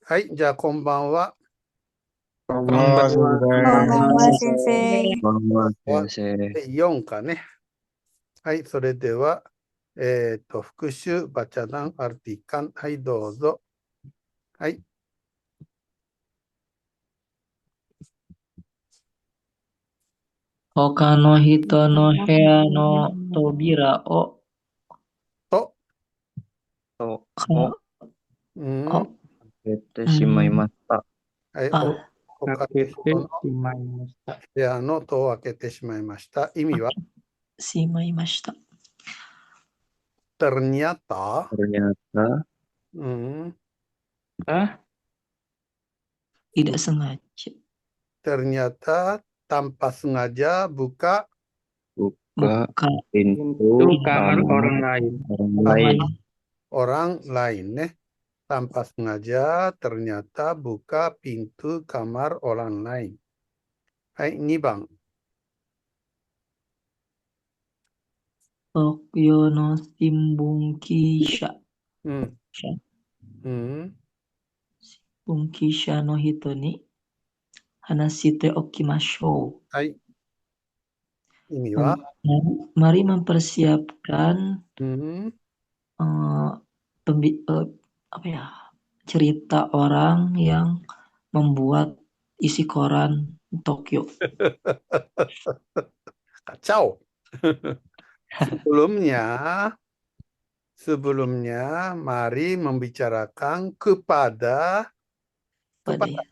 はい、じゃあこんばんは。こんばんは、先こんばんは、先生。生。こんばんは、は先生。 4かね。はい、それでは、復習、バチャダン、アルティカン。はい、どうぞ。はい。他の人の部屋の扉をと、と、かうん。開けてしまいました。はい、あ、他の開けて人のしまいました。部屋の戸を開けてしまいました。意味は、しまいました。ternyata, Ternyata, うん、Tidak sengaja ternyata tanpa sengaja buka buka buka pintu kamar kamar orang lain. orang kamar lain. orang lain. Tanpa sengaja ternyata buka pintu kamar orang lain. Hai, 2番。 Tokyo no Shimbunki-sha. うん。うん。 Shimbunki-sha no hito ni hanashite okimashou. はい。意味は、 Mari mempersiapkanうん。 apa ya, cerita orang yang membuat isi koran Tokyo. Kacau. Sebelumnya, mari membicarakan kepada Pada ya.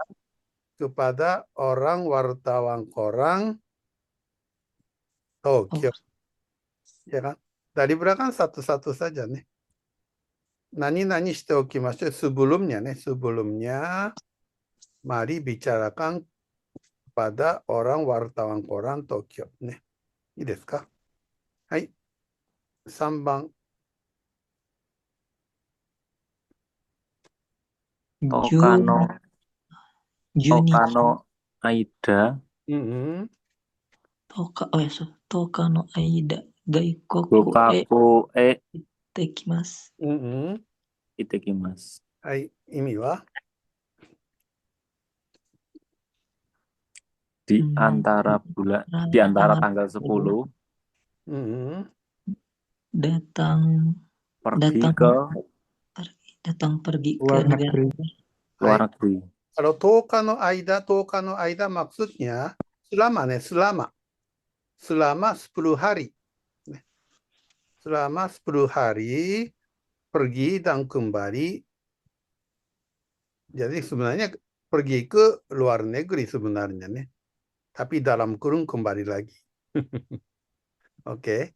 kepada orang wartawan koran Tokyo. Ya kan? Dari belakang satu-satu saja nih. Nani-nani shite okimashou. Sebelumnya nih, sebelumnya mari bicarakan pada orang wartawan koran Tokyo. Nih. いいですか？はい。3番。Tokano Aidaうん。 Toka no Aida Gaikoku Bukaku Tekimasu. うん。 Itekimasu. はい。意味は、 Di antara tanggal 10 うん。 datang pergi ke pergi ke Luar negara negeri. luar negeri. Kalau 10日の間 maksudnya selama nih, selama 10 hari. Selama 10 hari pergi dan kembali. Jadi sebenarnya pergi ke luar negeri sebenarnya nih. Tapi dalam kurung kembali lagi. Oke.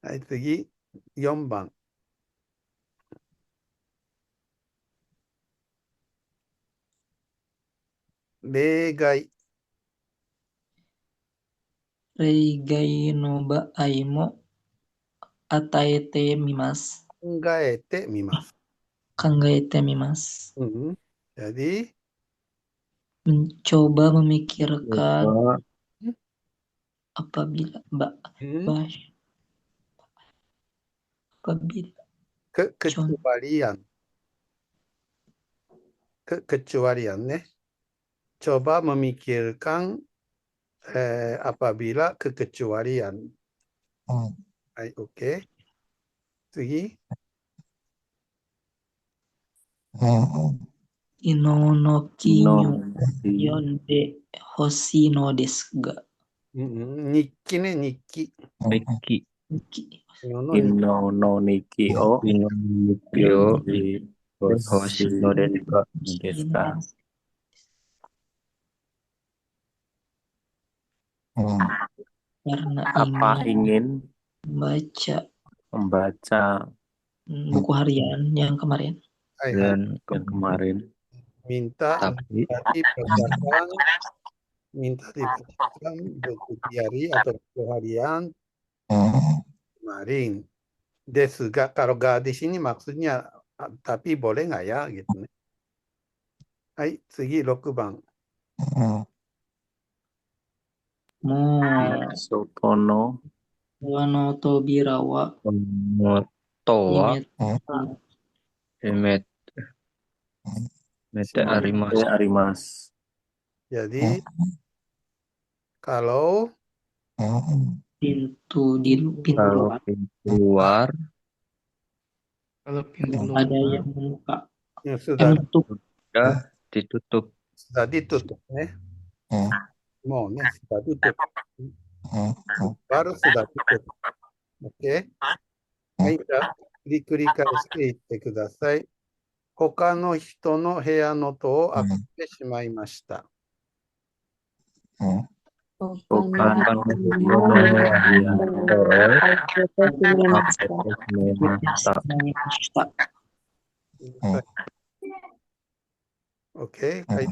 Nah,次4番。例外。 Reigai no Ba'ai mo Ataete mimasu. 考えてみます。 Kangaete mimasu. Jadi Mencoba memikirkan Coba apabila kekecualian. Kekecualian nih. Coba memikirkan apabila kekecualian. Hai, oke. 次。 Ino no kinyu Nonsi yonde hoshi no desu ga. 日記ね、日記。 Niki Ino no Niki o Yonji Hoshi no desu ka? Desu ka? Karena Apa ingin membaca buku harian yang kemarin. Hai, hai. dan yang kemarin, Minta tapi dibacakan buku diari atau buku harian kemarin. Desu ga, kalau ga di sini maksudnya tapi boleh nggak ya gitu nih. Hai, 次6番。 Sotono Wano Tobira wa Motowa Himeta Emet Mete arimasu. arimasu. Jadi kalau Pintu Kalau luar. pintu luar Kalau pintu luar ada yang membuka. yang sudah Menutup. sudah ditutup. ditutup mau sudah tutup baru sudah tutup. Oke. はい、じゃあ繰り返していってください。他の人の部屋の戸を開けてしまいました。 Bukan OK。はい。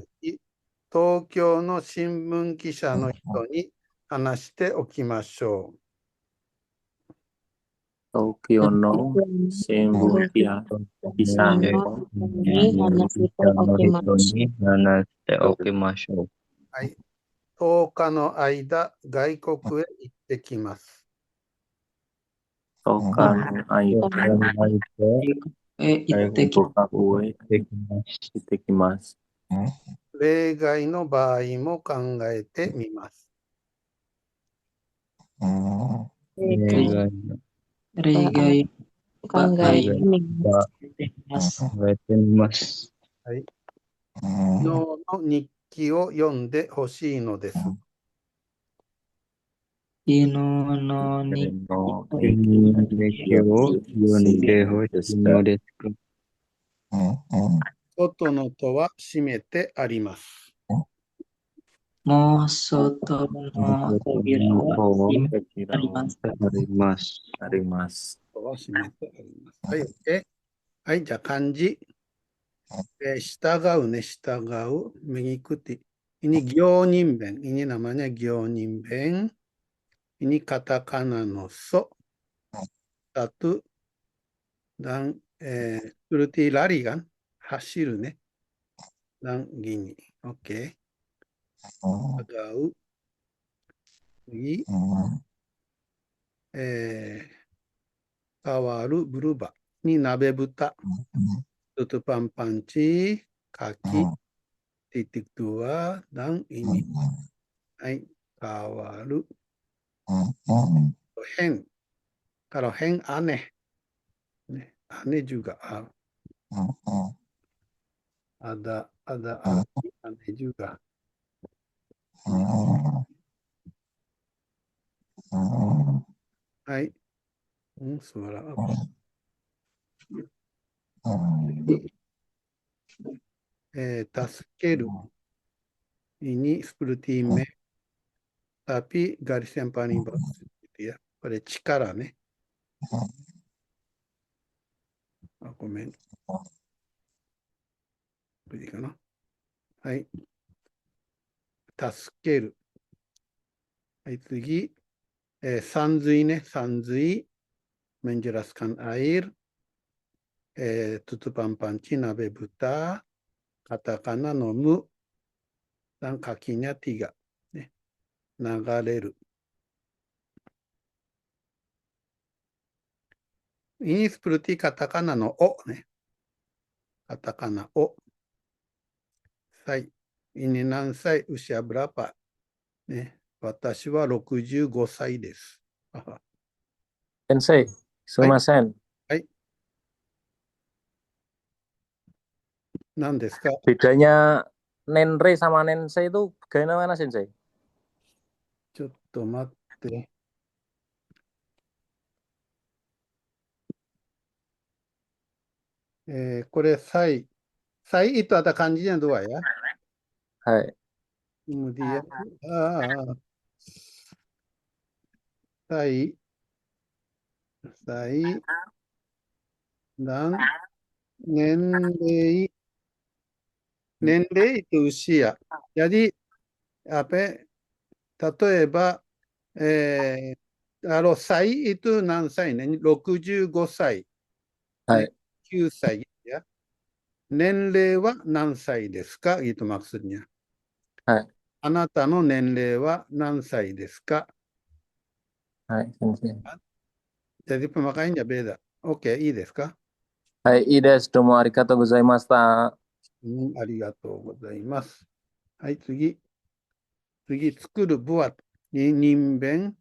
東京の新聞記者の人に話しておきましょう。 Tokyo no Shibuya Kisano Okimasho. はい。10日の間、外国へ行ってきます。 Tokan Aikaku Itekimasu. 例外の場合も考えてみます。 Regai. はい。昨日の日記を読んでほしいのです。 Ino no ni. Desu. 外の戸は閉めてあります。 Mo soto no tobira wa Arimasu. 戸は閉めてあります。はい、OK。はい、じゃあ漢字。従うね、従う。mengikuti. Ini 行人弁。Ini namanya 行人弁。Ini katakana no so. Satu. Dan seperti lari kan. Hasiru ne. Dan gini. Oke. Agau. Ini. Kawaru berubah. Ini nabe buta. Tutupan panci. Kaki. Titik dua. Dan ini. Hai. Kawaru. Hen. Kalau hen aneh. Aneh juga. Ada arti aneh juga. Hai. Suara apa? Tasukeru. Ini seperti me. Tapi garis yang paling bagus gitu ya. Pada chikara ne. Komen. Begini kan? Hai. Tasukeru. Hai, tsugi. Sanzui ne. Sanzui. Menjelaskan air. Tutupan panci nabe buta. Katakana no mu. Dan kakinya 3. 流れる。ini seperti katakana no o ね。katakana o. Sai. Ini 何歳 usia berapa? ね。私は65歳です。Sensei, sumimasen. 何ですか? Bedanya Nenrei sama Nensei itu bagaimana, Sensei? ちょっと待って。これ、sai itu ada kanjinya 2 ya. Hai. Kemudian, sai dan nenrei. Nenrei itu usia. Jadi,例えば、sai itu 何歳ね。65歳。Hai. 9歳ya. 年齢は何歳ですか? Itu maksudnya. Hai. あなたの年齢は何歳ですか? Hai, Sensei. Jadi pemakaiannya beda. Oke, いいですか? Hai, ida domo arigatou gozaimashita. ありがとうございます。はい、次。次、作る部は、人弁、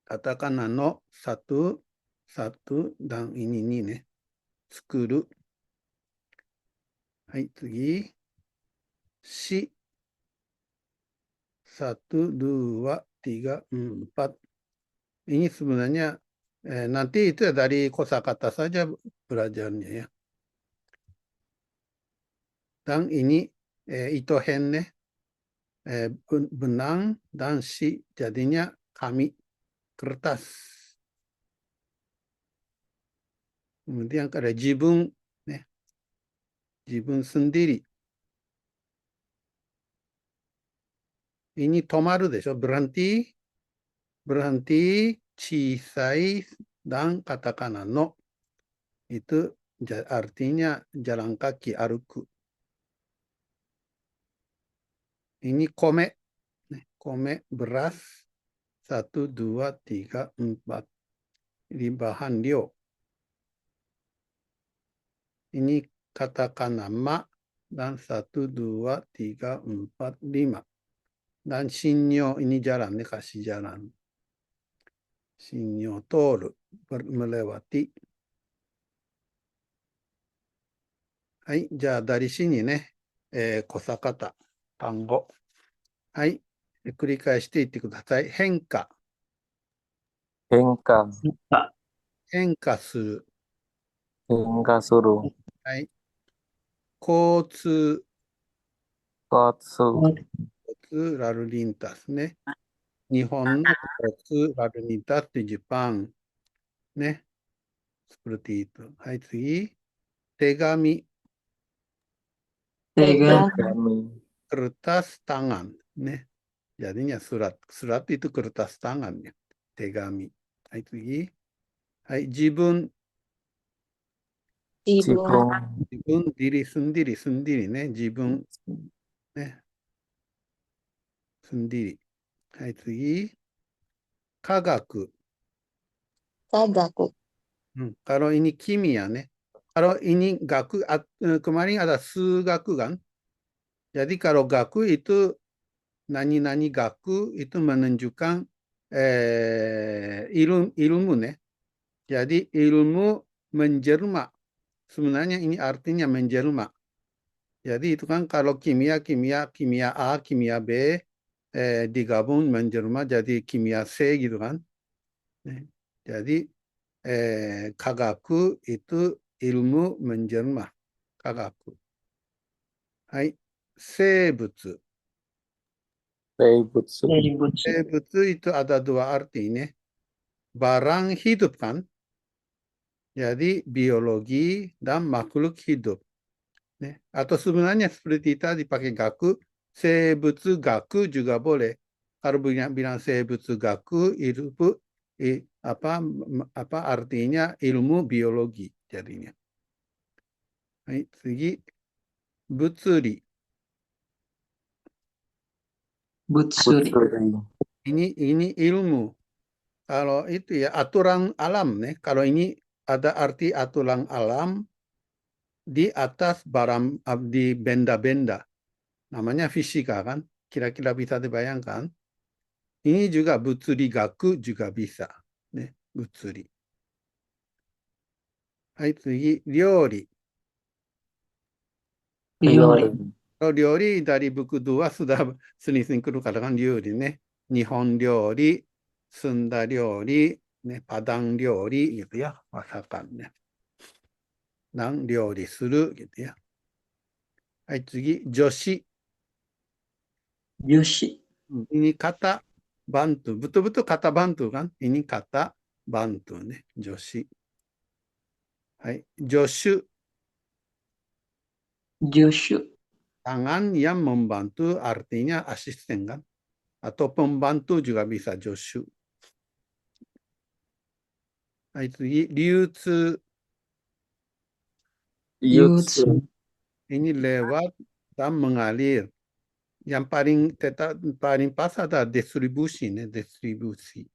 カタカナのサトゥ、ダンイニにね、作る。はい、次。し、satu, dua, tiga, empat. Ini sebenarnya nanti itu dari kosakata saja belajarnya ya. Dan ini itohen ne, benang dan si jadinya kami, kertas. Kemudian ada jibun, ne, jibun sendiri. Ini tomaru desho, berhenti, berhenti, chisai dan katakana no. Itu artinya jalan kaki, aruku. Ini kome, kome beras 1, 2, 3, 4. Ini bahan dio. Ini katakana ma dan 1, 2, 3, 4, 5. Dan shinyo ini jalan, kasih jalan. Shinyo toru, melewati. Hai, じゃあdari sini ね、kosakata, tango. はい、繰り返していってください。変化、 Hengka. 変化する。 Hengka suru. はい。交通、 Kotsu. 交通、ラルリンタスね。日本の交通、ラルリンタスってジャパン。ね。スプルティート。はい、次。手紙、 Tega. Kami. kertas tangan. ね。jadinya surat. Surat itu kertas tangan ya. 手紙。はい、次。はい、自分、 Cipung. 自分、diri sendiri、sendiri ね。自分。ね。sendiri。はい、次。科学。 Kagaku. Kalau ini kimia, nih. Kalau ini gaku, kemarin ada sugaku kan. Jadi kalau gaku itu nani-nani gaku itu menunjukkan ilmu nih. Jadi ilmu menjelma. Sebenarnya ini artinya menjelma. Jadi itu kan kalau kimia A, kimia B digabung menjelma jadi kimia C gitu kan. Jadi kagaku itu ilmu menjelma. Kagaku. Hai. Seibutsu. Seibutsu. Seibutsu. Seibutsu itu ada dua arti nih. Barang hidup kan. Jadi biologi dan makhluk hidup. Nih. Atau sebenarnya seperti tadi pakai gaku. Seibutsu gaku juga boleh. Kalau bilang seibutsu gaku itu apa artinya ilmu biologi jadinya. Hai, 次。物理。 Butsuri. Butsuri. Ini ilmu. Kalau itu ya aturan alam nih. Kalau ini ada arti aturan alam di atas barang di benda-benda. Namanya fisika kan. Kira-kira bisa dibayangkan. Ini juga butsuri gaku juga bisa. Nih, butsuri. Hai, 次。料理。 Ryori. Kalau ryori dari buku 2 sudah sering-sering katakan ryori nih. Nihon ryori, Sunda ryori, Padang ryori gitu ya masakannya. Dan ryori suru gitu ya. Hai, 次。助詞。 Yoshi. Ini kata bantu. Betul-betul kata bantu kan. Ini kata bantu nih. 助詞。はい。助手。 Joshu. Tangan yang membantu artinya asisten kan. Atau pembantu juga bisa 助手。はい、次。流通。 Yutsu. Yutsu. Ini lewat dan mengalir. Yang paling pas ada distribusi nih, distribusi.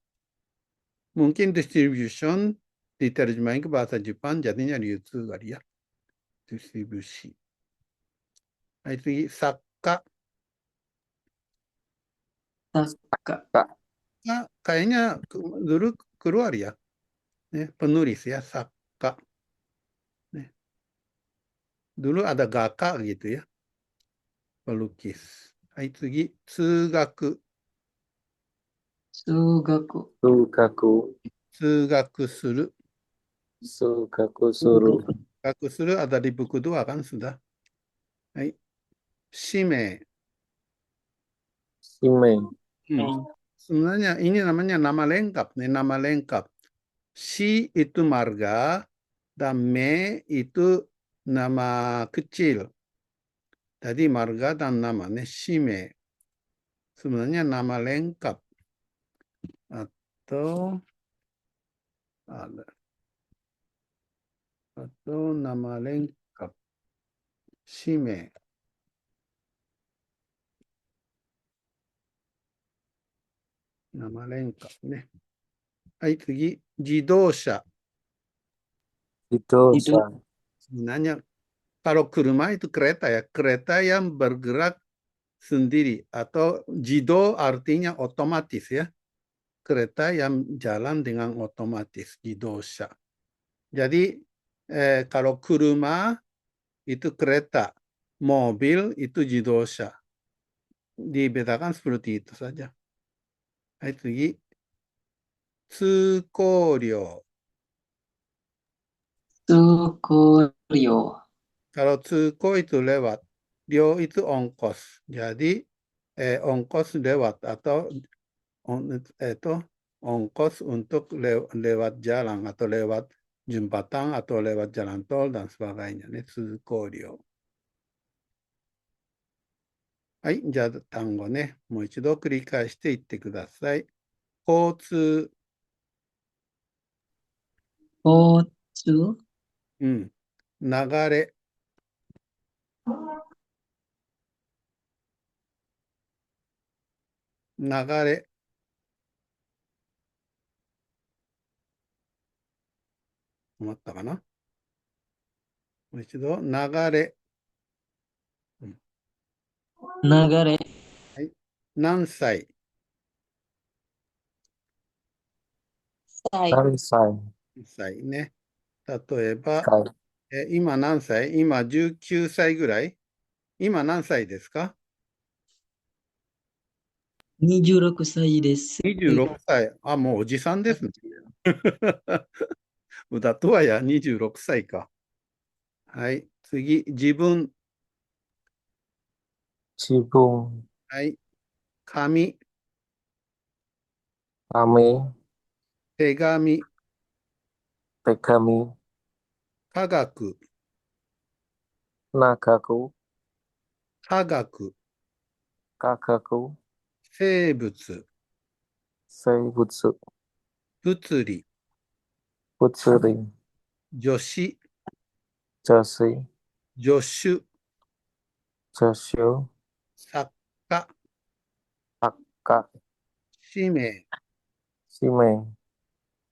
Mungkin distribution diterjemahin ke bahasa Jepang jadinya ryutsu kali ya. Distribusi. はい、次、作家 Saka. kayaknya dulu keluar ya, penulis ya, Saka. Dulu ada Gaka gitu ya, pelukis. Hai,次、通学、 Sugaku. Sugaku. 通学する。 Sugaku suru. 通学する ada di buku 2 kan sudah. Hai, 氏名。 Shime. Sebenarnya ini namanya nama lengkap nih, nama lengkap. Shi itu marga dan me itu nama kecil. Jadi marga dan nama nih, shime. Sebenarnya nama lengkap. Atau ada. Atau nama lengkap. Shime. Nama lengkap nih. Hai,次。自動車。 Idosa. Sebenarnya kalau kuruma itu kereta ya, kereta yang bergerak sendiri atau jido artinya otomatis ya. Kereta yang jalan dengan otomatis, jidosha. Jadi kalau kuruma itu kereta, mobil itu jidosha. Dibedakan seperti itu saja. Hai, 次。通行料。 Sukuryo. Kalau tsuko itu lewat, ryo itu ongkos. Jadi ongkos lewat atau ongkos untuk lewat jalan atau lewat jembatan atau lewat jalan tol dan sebagainya. Ini tsuko ryo. Hai, じゃあ単語ね、もう一度繰り返して言ってください。交通、 Kotsu. 流れ、 流れ。止まったかな？もう一度、流れ。 Nagare. はい。何歳？ Sai. Kansai. 何歳ね。例えば、 Kai. 今何歳？今19歳ぐらい？今何歳ですか？ 26歳です。 26歳。あ、もうおじさんですね。だとはや26歳か。はい。次、自分。 Cibung. はい。紙、 Kami. 手紙、 Tegami. 科学、 Nagaku. 科学、 Kagaku. 生物、 Seibutsu. 物理、 Butsuri. 助詞、 Joshi. 助手、 Joshu. 作家、 Akka. 氏名、 Shime.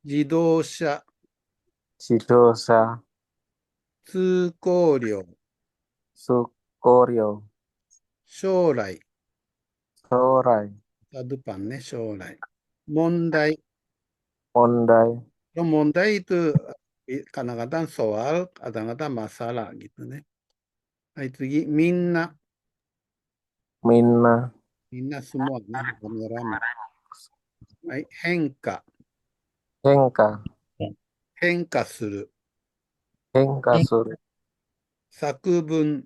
自動車、 Jidosa. 通行料、 Sukoryo. 将来、 Sorai. サドパンね、将来。問題。 Mondai. Mondai itu kadang-kadang soal, kadang-kadang masalah gitu nih. Hai, 次、みんな。 Minna. みんな semua nih, rame-rame. Hai, 変化。 Henka. 変化する。 Henka suru. 作文。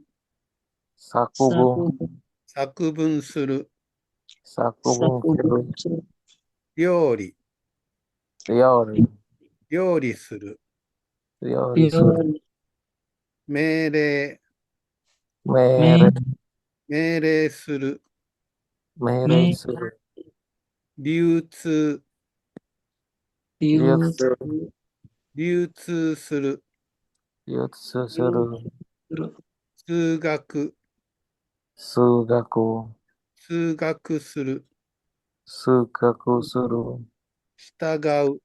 Sakubung. Saku. 作文する。 Sakubung suru. Saku. 料理。 Riori. 料理する。 Riori suru. Yori. 命令。 Mere. Me. 命令する。 Mere suru. 流通。 Ryutsu. Ryutsu. 流通する。 Ryutsu suru. 通学。 Sugaku. 通学する。 Sugaku suru. 従う。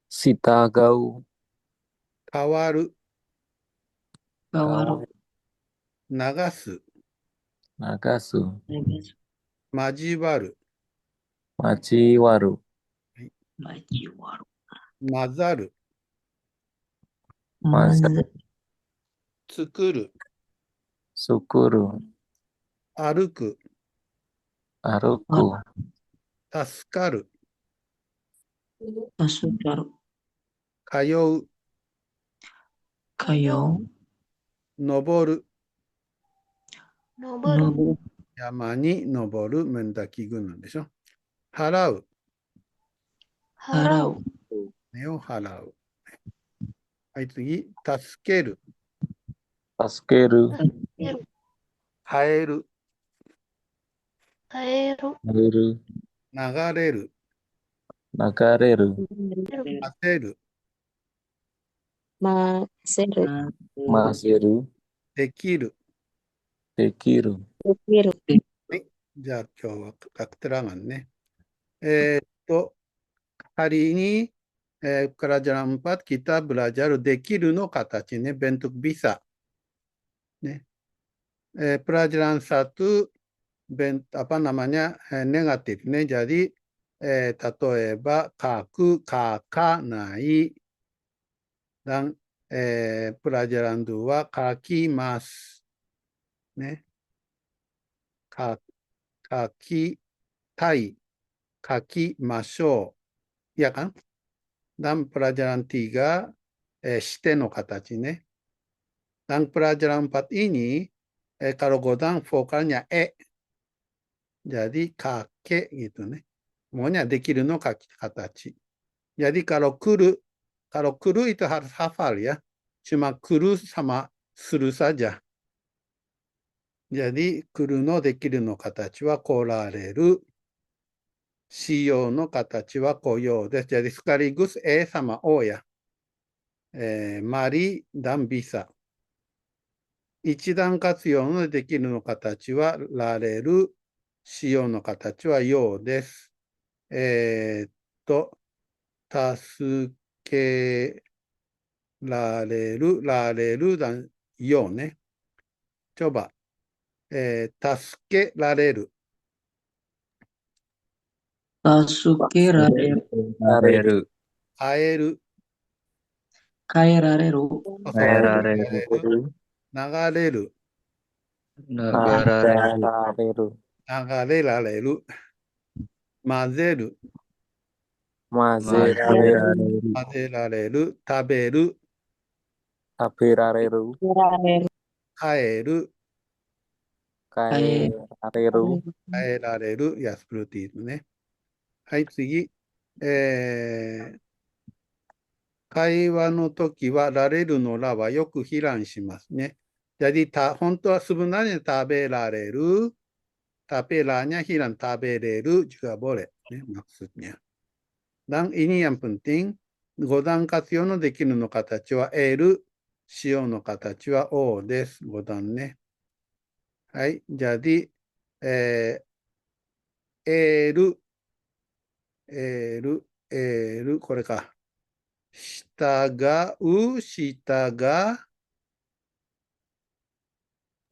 Sitagau. 変わる。 Kawaru. 流す、流す、交わる、交わる、混ざる、まず、作る、作る、歩く、歩く、助かる、 Masukar. 通う、 Kayo. 登る、 Noboru. Nobu. 山に登る、メンタキグなんでしょ。払う、 Harau. Harau. 金を払う。はい、次、助ける、助ける、 Hiru. 変える、 Kairu. 入る、流れる、 流れる、 混ぜる、 Maseru. 混ぜる、できる。できる。Ukiru. はい、じゃあ今日はカクテラマンね。えーっと、hari ini pelajaran 4 kita belajar できるの形ね、bentuk bisa. ね。pelajaran 1 apa namanya negatif ね。jadi 例えば書く、書かない。dan pelajaran 2は書きます。ね。書きたい、書きましょう。ya kan? Dan pelajaran 3 しての形ね。Dan pelajaran 4 ini kalau godang vokalnya jadi kake gitu nih. Maunya できるの形。jadi kalau kuru itu harus hafal ya. Cuma kuru sama suru saja. jadi kuru no できるの形は来られる。しようの形は来ようです。jadi sekaligus sama o ya. mari dan bisa。一段活用のできるの形はられる、しようの形はようです。助けられる、られるだようね。coba、助けられる、 Tasuke rareru. Rareru. 変える、 Kai rareru. Rareru. 流れる、 Nagarareru. 流れる、流れられる、混ぜる、混ぜられる、 Mazerareru. 混ぜられる、食べる、食べられる、 Rareru. 帰る、 変えられる、 変えられる、やスプルティーズね。はい、次。会話の時は、られるのらはよく避難しますね。jadi,本当はsebenarnya 食べられる、tapi la-nya hilang, 食べれる juga boleh,ね、maksudnya. Dan ini yang penting, 五段活用のできるの形は L、使用の形は O です。五段ね。はい、jadi, L、これか。従う、従、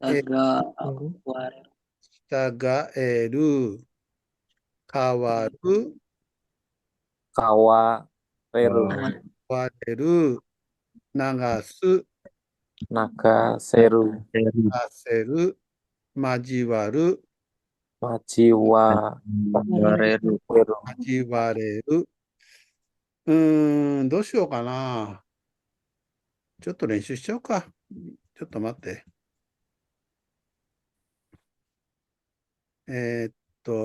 Taga wareru. 従える、変わる、かわれる、変われる、流す、なかせる、させる、交わる、まちわ Rareru. れる、交われる。どうしようかな。ちょっと練習しちゃおうか。ちょっと待って。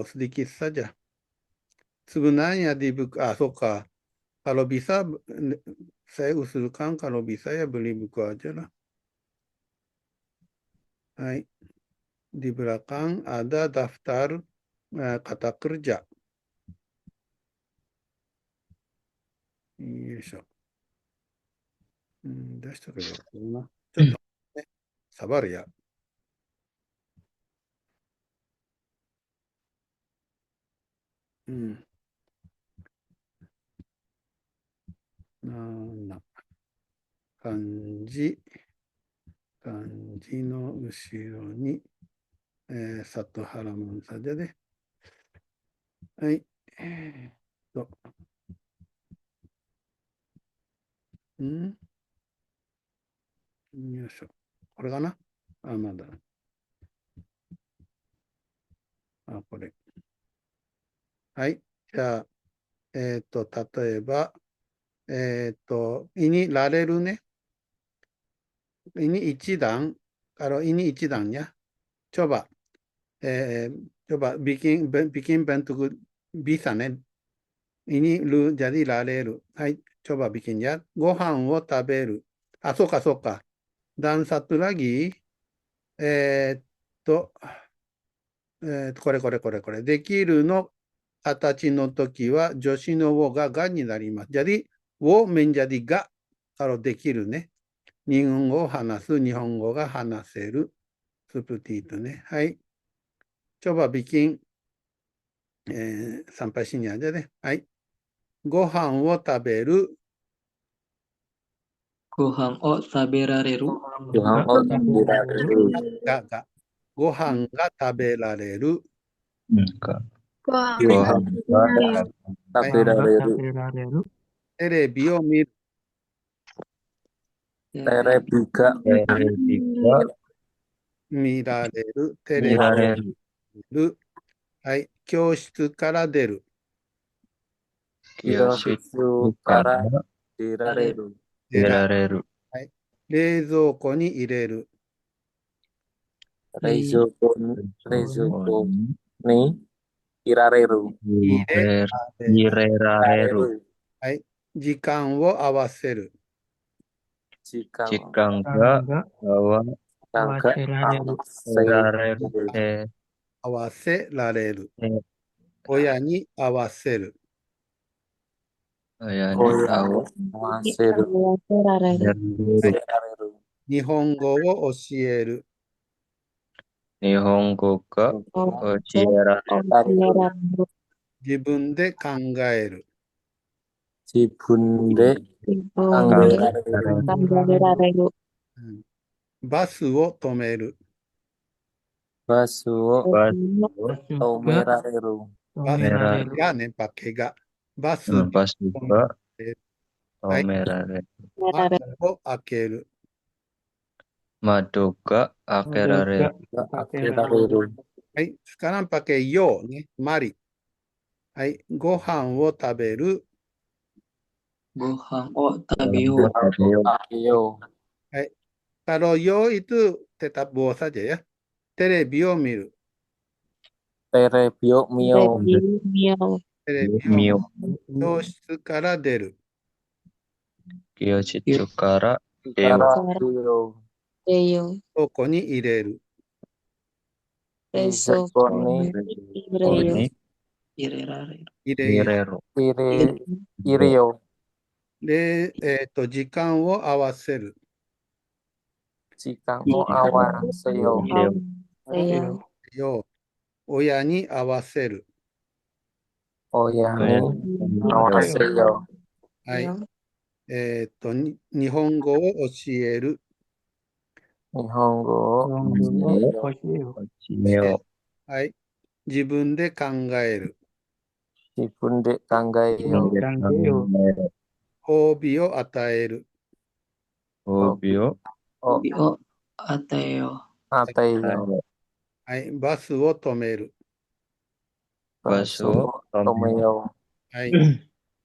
sedikit saja. Sebenarnya di buku, so ka. Kalau bisa, saya usulkan kalau bisa ya beli buku aja lah. Hai. Di belakang ada daftar kata kerja. よいしょ。出しとけばよかったな。ちょっと、ね、サバルや。なんな感じ kanji no ushiro ni, satu halaman saja deh. Hai. Tuh. Yoいしょ。これかなあ、まだ。あ、これ。はい。じゃあ、例えば、ini 라레루 네. ini一段. Kalau ini一段ya. Coba. Coba bikin bentuk bisa nih. Ini lu jadi lareru. Hai, coba bikin ya. Gohan wo taberu. Ah, soka soka. Dan satu lagi, これ。できるの形の時は助詞のをがになります。jadi, を menjadi が kalau できるね。日本語を話す、日本語が話せる。seperti ituね。はい。coba bikin sampai sini aja deh. はい。ご飯を食べる。 Gohan o taberareru. Tuhan o tabirareru. が。ご飯が食べられる。 Enggak. Wah, Gohan ga Tabirareru. Taberareru. テレビを見る。 Terebiga. Terebiga 見られる。テレビ mirareru. 見る。はい。教室から出る。 Kyoshitsu kara dirareru. 出られる。 mirareru. 冷蔵庫に入れる。 Reizoko ni irareru. Irerareru. はい。時間を合わせる。 Jika Jikangga bawa angka Wacerareru. rareru. 合わせられる。 Eh, 親に合わせる。 ayani Koya awa waseru. Neru. Dirareru. 日本語を教える。 Nihongo ga ochierareru. 自分で考える。 Jibunde Taberareru. バスを止める。 basuo Basuh tomerareru. Tomerareru. Yaね、pakai ga。バス basuh ga はい omerareru. 窓を開ける。 Mado ga akerareru. Akirareru. はい。sekarang pakai yo ね。mari。はい。ご飯を食べる。 Gohan o tabeo. Akio. Kalau yo itu tetap bo saja ya. テレビを見る。 Terebio mio. Miau. テレビを Mio 教室から出る。 Kyoshitsu kara deu. Karadio. Deyo. 倉庫に入れる。 Reso. Izekoni. Ibreyo. Oni Irerareru. 入れる。 ireru. Irio. で、時間を合わせる。 Jika mo awan seo. Deyo. よ。親に合わせる。 Oyani awan seo. はい。日本語を教える。 Nihongo. Meo はい。自分で考える。 Jibunde kanggayo.褒美を与える。 Obio O O ateo. ateyo. はい。バスを止める。 Basuh Tomeo. はい。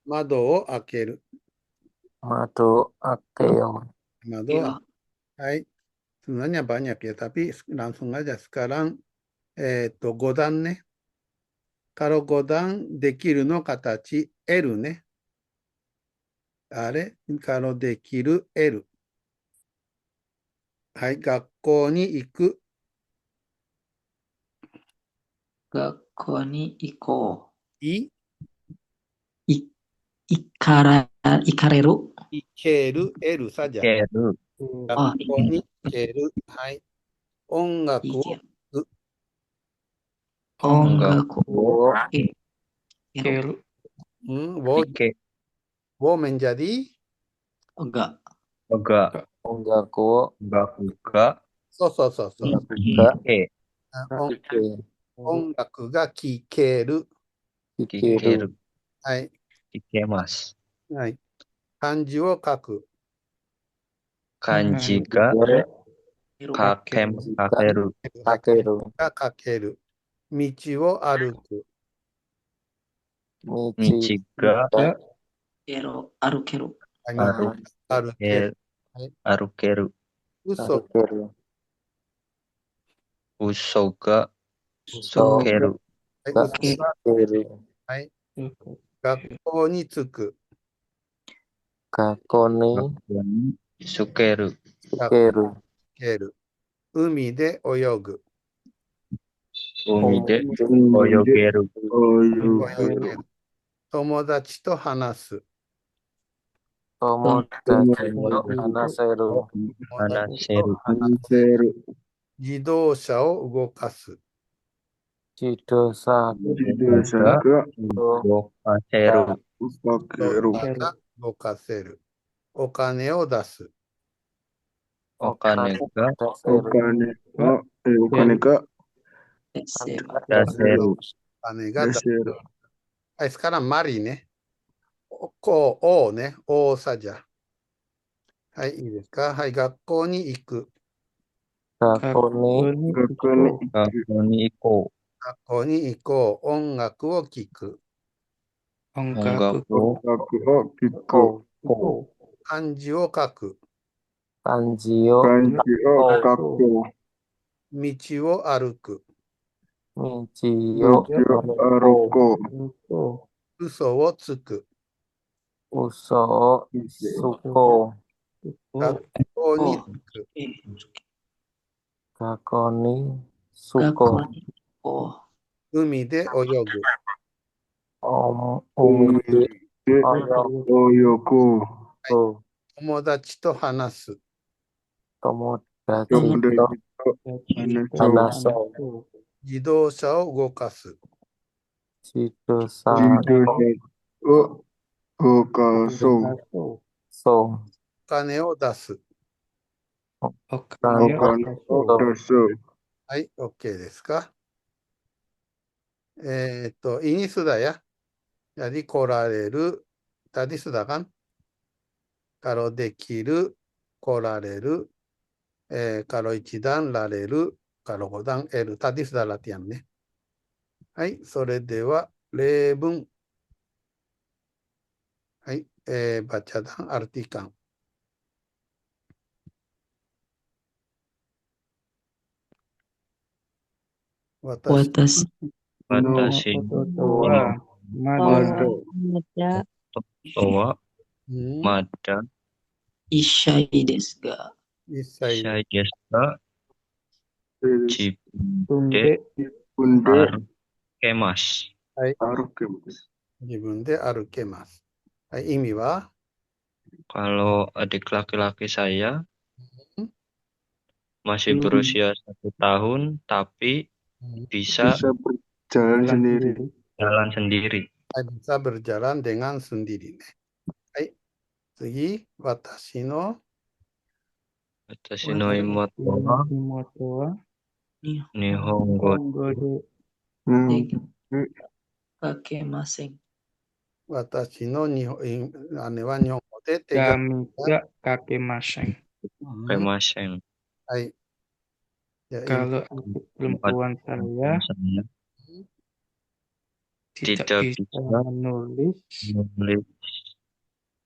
窓を開ける。 Mado akeo. 窓を開ける。はい。sebenarnya banyak ya, tapi langsung aja sekarang 5段ね。kalau 5段できるの形 L ね。あれ kalau できる L。はい。学校に行く。 Gakko ni iko. い Ikareru. 行ける L さじゃ。 keru. 学校に行ける。はい。音楽を Ongaku. O Ikeru. wo Ike wo menjadi Oga. oga Ongaku Gaku ga そうそうそうそう。 kike. 音 kike 音楽が聴ける。 kikeru はい。 Kikemas. はい。漢字を書く。 Kanji ga kakeru. kakeru が書ける。道を歩く。 Michi ga Arukeru. はい、道を歩ける。 arukeru. 嘘、 kakeru Uso ga so sukeru. はい、嘘が、 kakeru はい。学校に着く。 kakoni Gaku ni sukeru. 学校 sukeru に行ける。海で泳ぐ。 Umi de oyogeru. 泳げる。友達と話す。 tomodachi no hanaseru 友達と Anaseru. 話す。自動車を動かす。 chidosa Ga gokaseru. 自動車が動かせる。お金を出す。 Okane ga daseru お金がdaseru. 出す。はい、sekarang mari ね。こう、おね。おさじゃ。はい、いいですか。はい、学校に行く。 kakoni Gaku ni iko. 学校に行こう。音楽を聴く。 Ongaku ko ko. 漢字を書く。 kanji o ko 道を歩く。 michi o ko 嘘をつく。 uso o suko 学校に着く。 kakoni suko 海で泳ぐ。 umi de oyo ko 友達と話す。 tomodachi no hanaso 自動車を動かす。 chidosa no so お金を出す。 kanji so はい、OK ですか。ini sudah ya. Jadi korareru. Tadi sudah kan? Kalau dekiru, korareru. Kalau ichidan, rareru. Kalau godan, eru. Tadi sudah latihan ね。はい、それでは例文。はい、baca dan artikan. 私 Watashi Watashi mada wa うん mada ishai desu ga. 一切 shai desu ga Tunde arukemasu. 自分で歩けます。はい、意味は Kalau adik laki-laki saya Hmm. masih berusia 1 tahun, tapi bisa jalan sendiri. bisa berjalan dengan sendiri ね。はい。次、私の Watashi no imoto wa Nihongo Kakemasen. 私の姉は日本語で手紙 Kami ga kakemasen. kemasen. はい。じゃあ Kalau adik perempuan saya Saya tidak tidak bisa bisa menulis menulis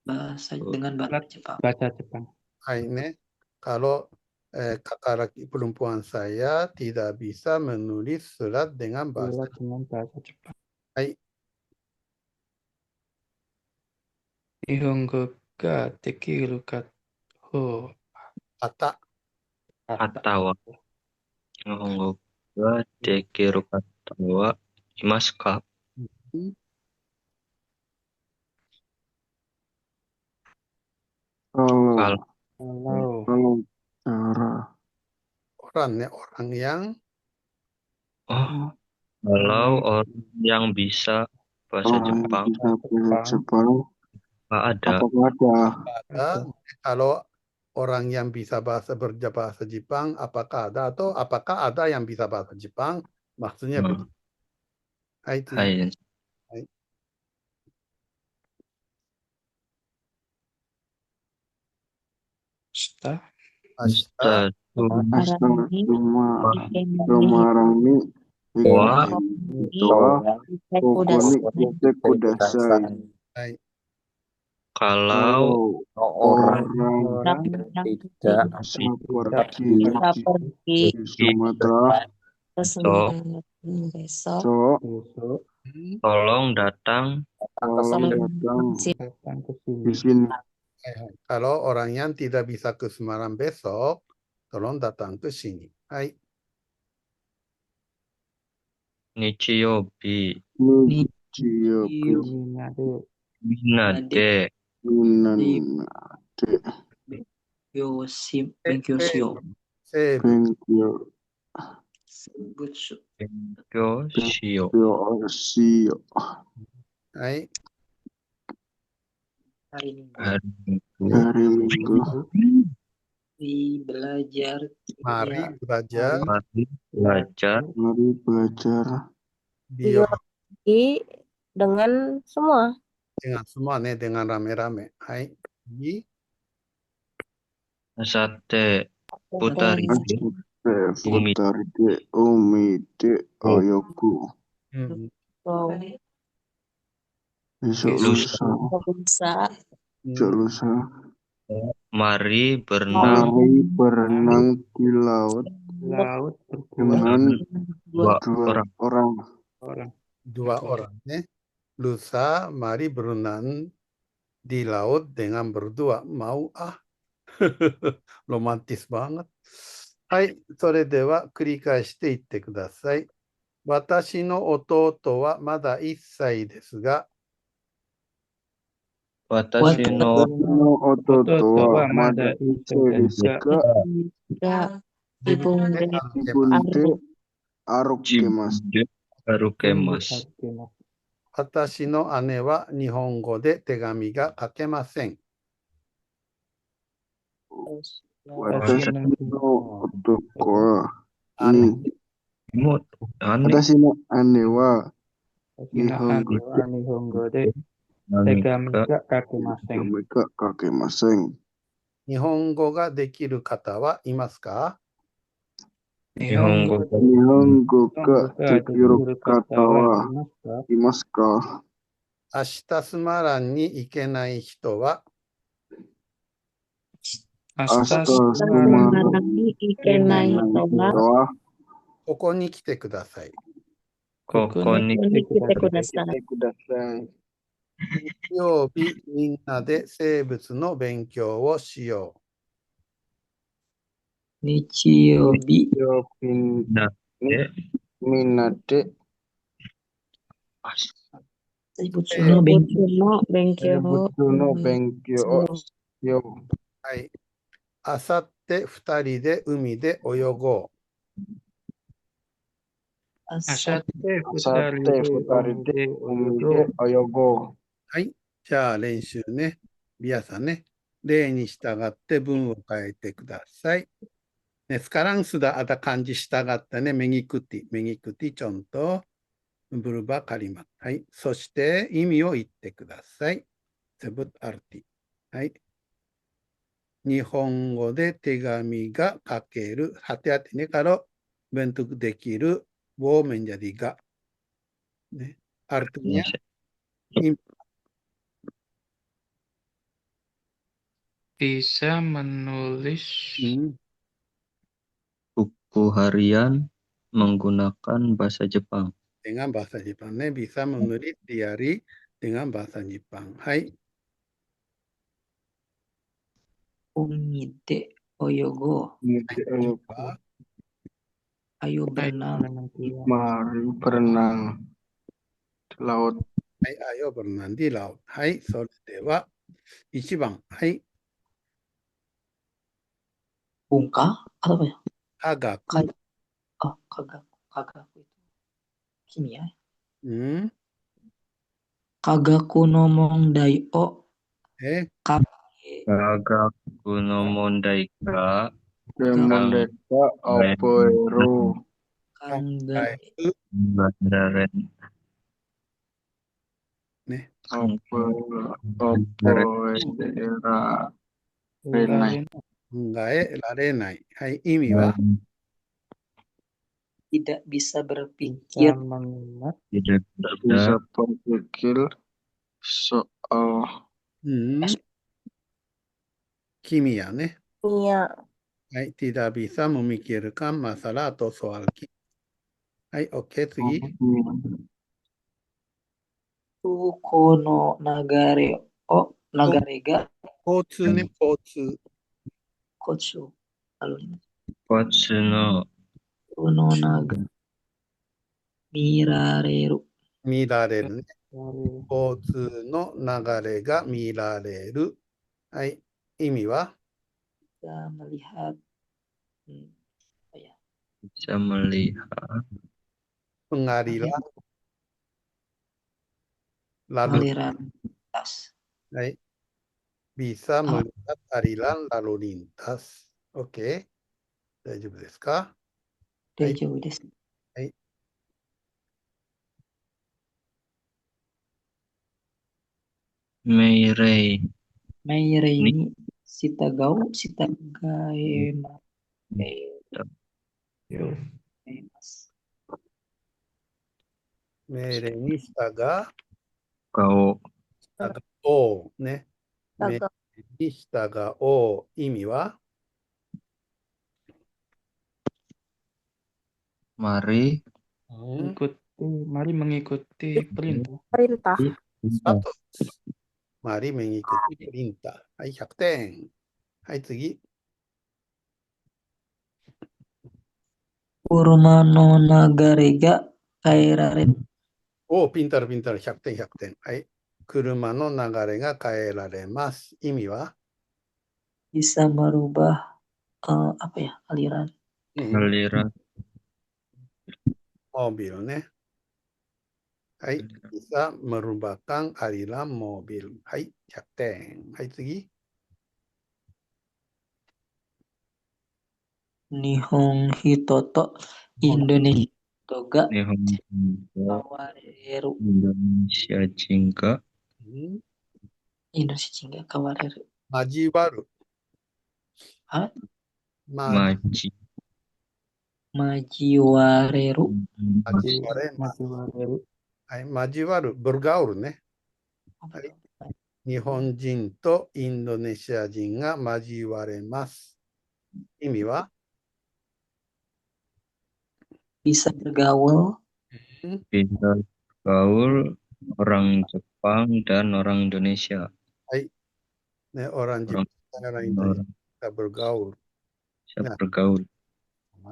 Bahasa dengan bahasa Jepang. bahasa Jepang. はいね。kalau kakak perempuan saya tidak bisa menulis surat dengan bahasa. Surat dengan bahasa Jepang. はい。 Nihongo ga dekiru ka ho. Kata. atau Nihongo ga dekiru kata wa imasu ka? Kalau Orang ya, orang yang kalau orang yang bisa bahasa Jepang nggak ada. ada. Kalau orang yang bisa bahasa Jepang, apakah ada atau apakah ada yang bisa bahasa Jepang? Maksudnya begitu. Hai, itu. はい。Sta. Ashita, Sumarami Wa Toa Kokoni Kudasai. hai. kalau Orang tidak seperti Pergi di Sumatera ke Semarang besok. so Hmm, tolong datang tolong datang Datang ke di sini. sini. hai. Kalau orang yang tidak bisa ke Semarang besok, tolong datang ke sini. Hai. Nichiyobi Nichiyoku Minade. Minade Minanate Benkyosho. Seibu. Benkyo Butsu. Benkyo Shio. Osio Hai. Hari Minggu. Hari Minggu. hari Minggu. Belajar Mari kimia. belajar Mari belajar Mari belajar biologi Dengan semua. dengan semua nih, dengan rame-rame. Hai. Di sate putari Futaride Umide Oyoku. hmm, Besok Lusa. lusa besok hmm, lusa Mari berenang mari berenang di laut Laut berdua dengan dua dua orang. orang. dua orang nih. Lusa, mari berenang di laut dengan berdua. Mau ah. Romantis banget. はい。それでは繰り返していってください。私の弟はまだ1歳ですが、 Watashi no Ototo wa Mada Mada Deska Ibunde Bunde Arukemas. Jibunde Arukemasu. 私の姉は日本語で手紙が書けません。 Watashi no Otoko wa ni もう、姉 Watashi no ane wa Nihongo Nihongo de Tegami ga kakemasen. Kameka Kakemasen. 日本語ができる方はいますか？ 日本語 Nihongo ka dekiru kata wa Imasu imasu ka? 明日スマランに行けない人は、 Asta Asta Sumarani Ikenai Toba. wa ここに来てください。ここに Kita kudasai. Kudasai. 日曜日、みんなで生物の勉強をしよ Nichiyobi. Yopin なって、 Minate Butsu no Benkyo. Butsuno Benkyo. Butsuno Benkyo Yo. う。はい。あさって2人で海で泳ご Asate Asate Futaride Umide Oyogo. う。はい。じゃあ練習ね。皆さんね。例に従って文を変えてください。ね、sekarang sudah ada kanji 従ったね。mengikuti contoh berubah kalimat。はい。そして意味を言ってください。sebut arti。はい。日本語で手紙が書ける。hati-hati nih kalau bentuk できる wo menjadi ga. Nih, artinya bisa menulis buku harian menggunakan bahasa Jepang. dengan bahasa Jepang. Nih, bisa menulis diary dengan bahasa Jepang. Hai. Umide Oyogo. Coba. Ayo berenang. Mari berenang di laut. Hai, ayo berenang di laut. Hai, それでは1番。はい。 Bungka? Apa ya? Kagaku. Oh, kagaku itu kimia. Kagaku no mondai o kake Kagaku no mondai ga Demon deka apa ero. Kangga Bandaren Apa era. Renai. Enggak larenai. Hai, imi wa. tidak bisa Bisa berpikir mengingat tidak Bisa ada berpikir soal Hmm. Kimia ne. Iya. Hai, tidak bisa memikirkan masalah atau soal kimia. Hai, oke, tsugi. Tuko no nagare o nagare ga Potsu ne, potsu. kotsu. Lalu Kotsu no Tuko no naga mirareru. Mirareru ne. Potsu no nagare ga mirareru. Hai, imi wa. Kita melihat apa ya? bisa melihat Pengadilan lalu Aliran tas. hai, bisa melihat aliran lalu lintas. Oke. Daijoubu desu ka? Hai, Daijoubu desu. hai. Meirei Meirei Ni- ni sitagaema Meirei ni shitaga kau o ne. Gagal. Meirei ni shitaga o. Imi wa? mari Hmm. mari mengikuti perintah. Perintah. Satu. Mari mengikuti perintah. Hai, 100点。はい、次。 Kurma no nagare ga kaerareru.おpintar pintar。100点、100点。はい。車の流れが変えられます。意味は Bisa merubah apa ya aliran aliran mobil ね。はい。bisa merubahkan aliran mobil。はい。100点。はい、次。 Nihon hitoto Indonesia ga Nihon kawareru. Indonesia jingga うん。 Indonesia ga kawareru. 交わる。 Hah? ま、 maji Majiwareru. 交われます。はい。交わる。bergaul ね。はい。日本人とインドネシア人が交われます。意味は Bisa bergaul bisa gaul orang Jepang dan orang Indonesia はい。ね、orang orang Jepang orang Indonesia bisa bergaul. bisa Nah. bergaul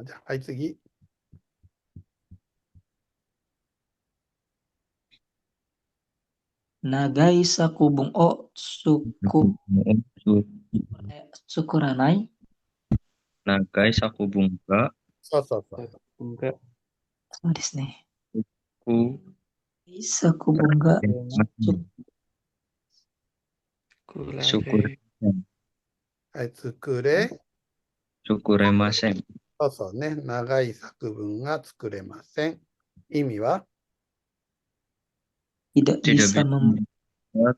じゃあ、はい、次。 nagai sakubung o sukuranai. nagai sakubunga そうそうそう。 そうですね。 ku Sakubung ga syukur はい、作れ。 syukuremasen そうそうね。長い作文が作れません。意味は tidak tidak bisa bisa membuat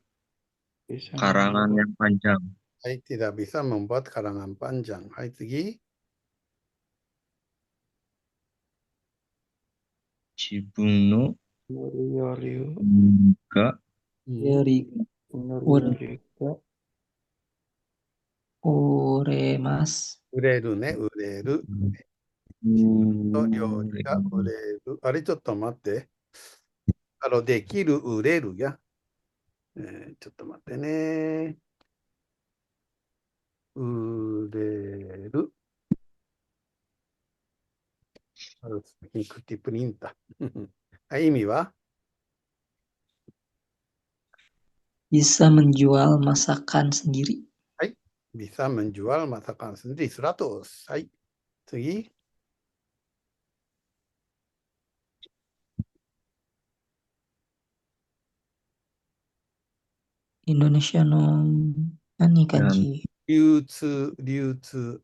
karangan yang panjang はい、tidak bisa membuat karangan panjang. はい、次。 Cibuno Yorio juga dari uremas 売れるね、売れる。と料理が売れる。あれ、ちょっと待って。できる、売れるや。ちょっと待ってね。売れる。harus mengikuti perintah. はい、意味は bisa menjual masakan sendiri. bisa menjual masakan sendiri 100. はい、次。 Indonesia no 何kanji? 流通、流通。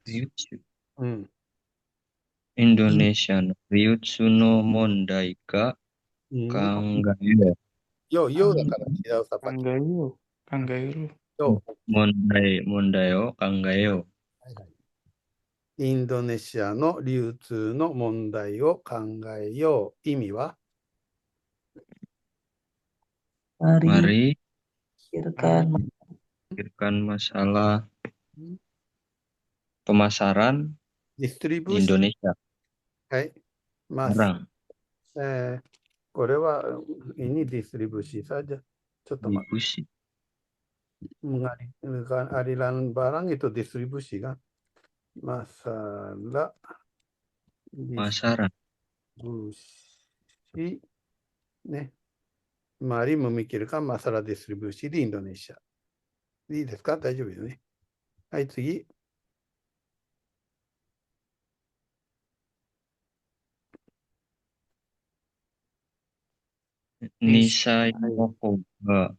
Ryutsu. うん。 Indonesia no Ryutsu no mondai ga うん、 kangayo. よだから違うさばき。 Kanggayo. Kanggayo. よ。 Mondai o kangayo. はいはい。インドネシアの流通の問題を考えよう。意味は Mari Mari pikirkan pikirkan masalah pemasaran ディストリ di ビューション。 Indonesia. はい。ます。 Barang これは、ini distribusi saja. ちょっと待って。 distribusi. Mengalihkan aliran barang itu distribusi kan. Masalah Pemasaran. distribusi. Ne. Mari memikirkan masalah distribusi di Indonesia. いいですか？大丈夫よね。はい、次。 Nisai no koga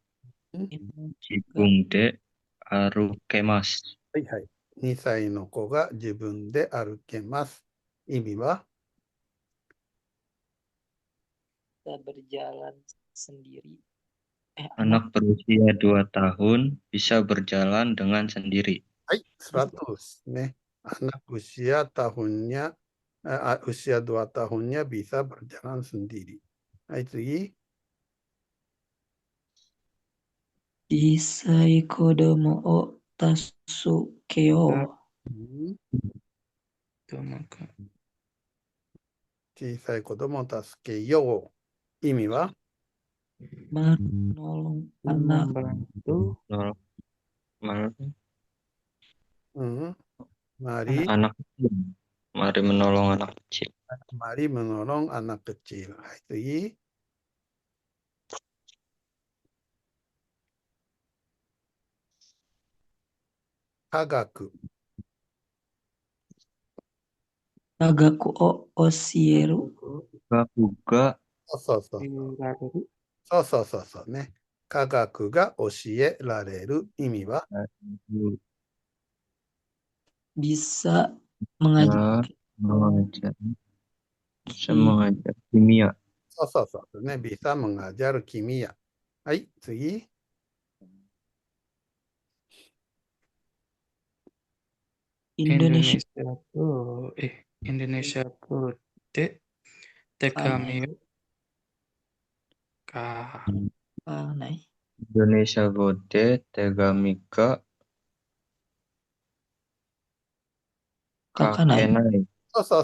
jibung de arukemasu. はいはい。2歳の子が自分で歩けます。意味は Bisa berjalan sendiri. Anak berusia 2 tahun bisa berjalan dengan sendiri. はい、100ね。anak usia tahunnya, usia 2 tahunnya bisa berjalan sendiri. はい、次。 Isai kodomo o tasukeo. 小さい子供を助けよう。意味は Menolong anak Membantu Mari, anak kecil. Mari menolong anak kecil. mari menolong anak kecil. はい、次。 科学。 Tagaku o osieru. Gakuga そうそうそうね。科学が教えられる意味は Bisa mengajar. bisa mengajar kimia. そうね。bisa mengajar kimia。はい、次。 Indonesia Indonesia tuh Tegami ka Panai. Indonesia Gode Tegamika Kakanai. Kakenai. そ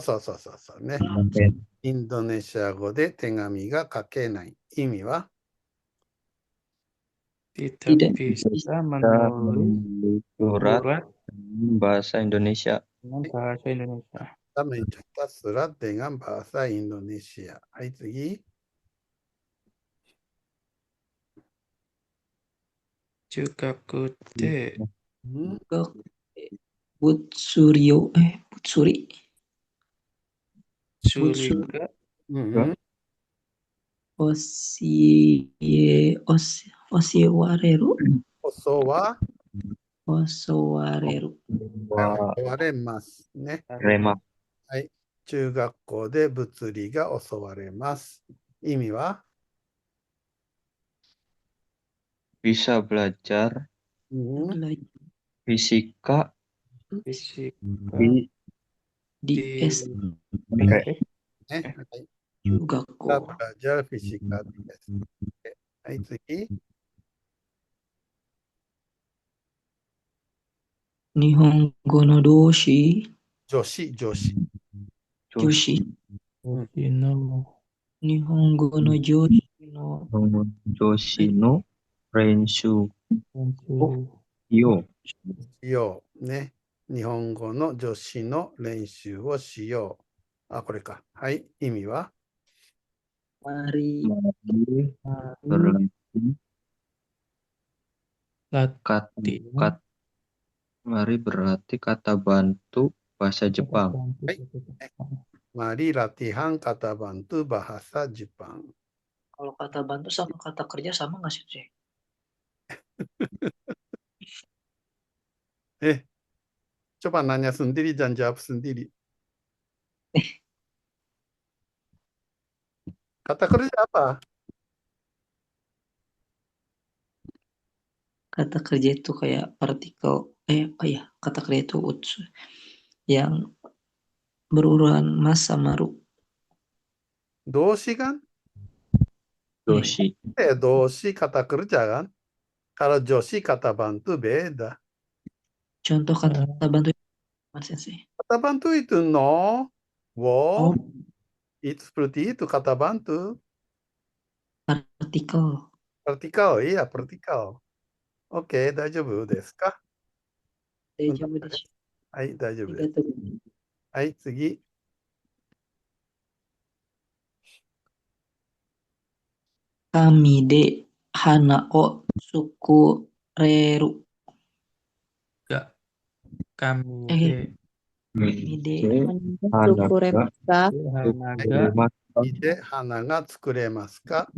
うね。 Kaken- インドネシア語で手紙が書けない。意味は tidak Tidak bisa Kita menulis menulis surat surat dengan bahasa Indonesia. dengan bahasa Indonesia. kita mencetak surat dengan bahasa Indonesia. はい、次。 Juga kute Butsuryo. Butsuri. Sulika Osiewareru. 細は Osowareru. われますね。 Remak. はい。中学校で物理が教われます。意味は Bisa belajar fisika fisika di Di S.ね。はい。 Juga kita ko. belajar fisika di SMP。はい、次。 Nihongo no doshi. 女子。 Joshi. Ino Nihongo no joshi no Joshi no Renshu Yo. しよう。ね。日本語の女子の練習をしよう。あ、これか。はい。意味は Mari Mari Lati mari berlatih kata bantu bahasa Jepang. Mari latihan kata bantu bahasa Jepang. Kalau kata bantu sama kata kerja sama nggak sih, Cek? Coba nanya sendiri dan jawab sendiri. Kata kerja apa? Kata kerja itu kayak partikel. Oh ya, kata kerja itu yang berurutan mas sama ru. Doshi kan? Doshi. Doshi kata kerja kan? Kalau joshi kata bantu beda. Contoh kata bantu Mas Sensei. Kata bantu itu no, wo, Oh, itu seperti itu kata bantu. partikel. Partikel, iya partikel. Oke, 大丈夫ですか? 大丈夫でしょはい、大丈う。あ夫です。りがとう。はい、次。Kami de hana o sukureru. Enggak. Kami Eh, de kami de Sukuremasa. Hanaga で、花が作れますか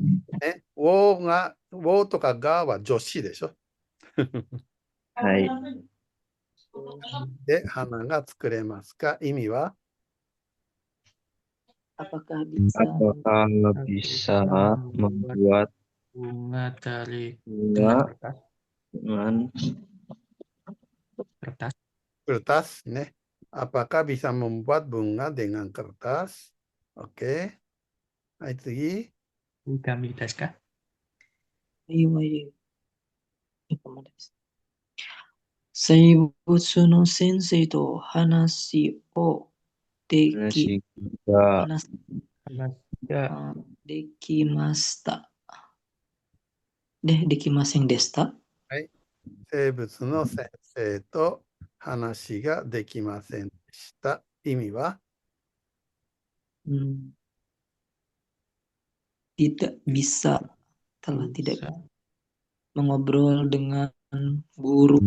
ね、ウォとかがは助詞でしょ。はい。で、花が作れますか意味は apakah bisa Apakah bisa membuat bunga dari bunga kertas? dengan Kertas. kertas ね。apakah bisa membuat bunga dengan kertas? Oke. はい、次。 Kami desu ka? Ayo. Seibutsu no sensei to hanashi o nasi juga Hanaga dekimashita. Dekimasen deshita? 生物の先生と話ができませんでした。意味は Tidak bisa. Telah tidak bisa. mengobrol dengan guru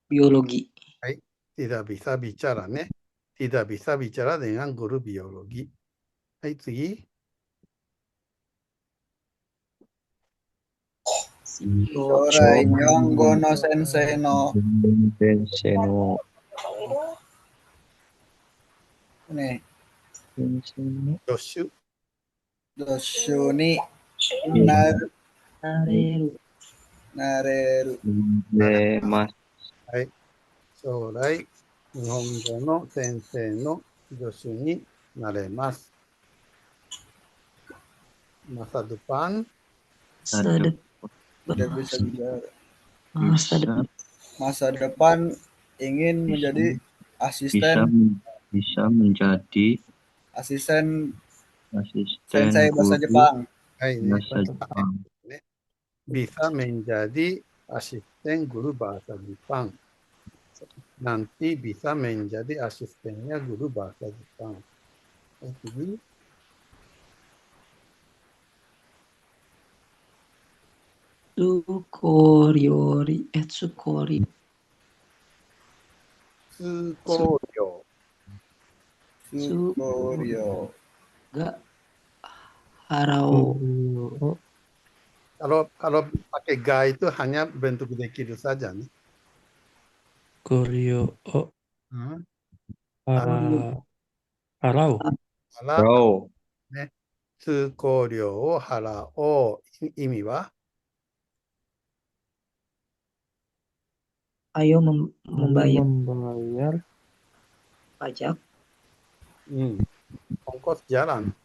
biologi. はい。tidak bisa bicara ね。tidak bisa bicara dengan guru biologi。はい、次。 Shorai Nyonggo no Sensei no sensei no nih助手。 Doshu ni Nareru. nareru. de mas はい。将来、日本語の先生の助手になれます。masa depan Tidak bisa bicara. bisa Masa depan ingin menjadi bisa asisten menjadi asisten asisten sensei bahasa guru Jepang. はいね。 bahasa Jepang. bisa menjadi asisten guru bahasa Jepang. Nanti bisa menjadi asistennya guru bahasa Jepang. Jadi, Tsukoryo. Tsukoryo. Tsukoryo. Ga harao. Kalau pakai ga itu hanya bentuk dekiru saja nih. Koryo o Hmm. harau. Kalau tsukoryo o harao 意味は Ayo membayar Membayar pajak. ongkos jalan.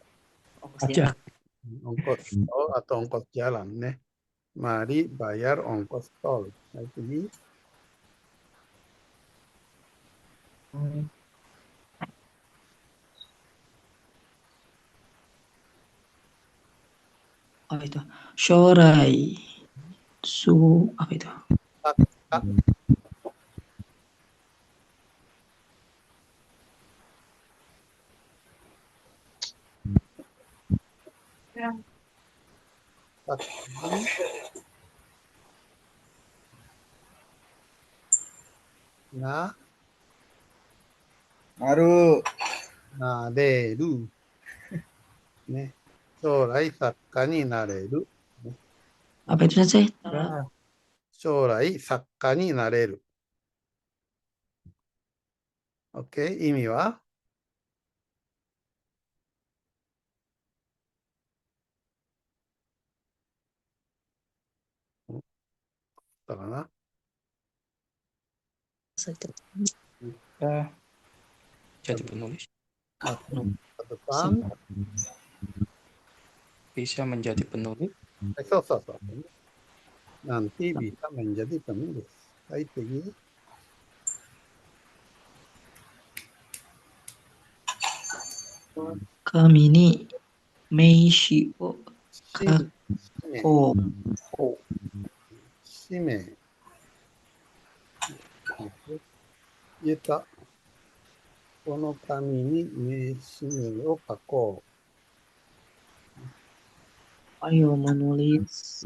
pajak. Ongkos tol atau ongkos jalan nih. Mari bayar ongkos tol. Nah, jadi Oh itu. Shorai. Apa itu? Maru. nareru. ね。将来作家になれる。 Apa itu Sensei? 将来作家になれる。OK、意味はだかな Kita jadi penulis. depan. Bisa menjadi penulis. そうそうそう。Nanti bisa menjadi penulis. はい、次。Kami ni meishi o 氏名。 kako. 氏名。言えた。この紙に名氏名を書こ Ayo menulis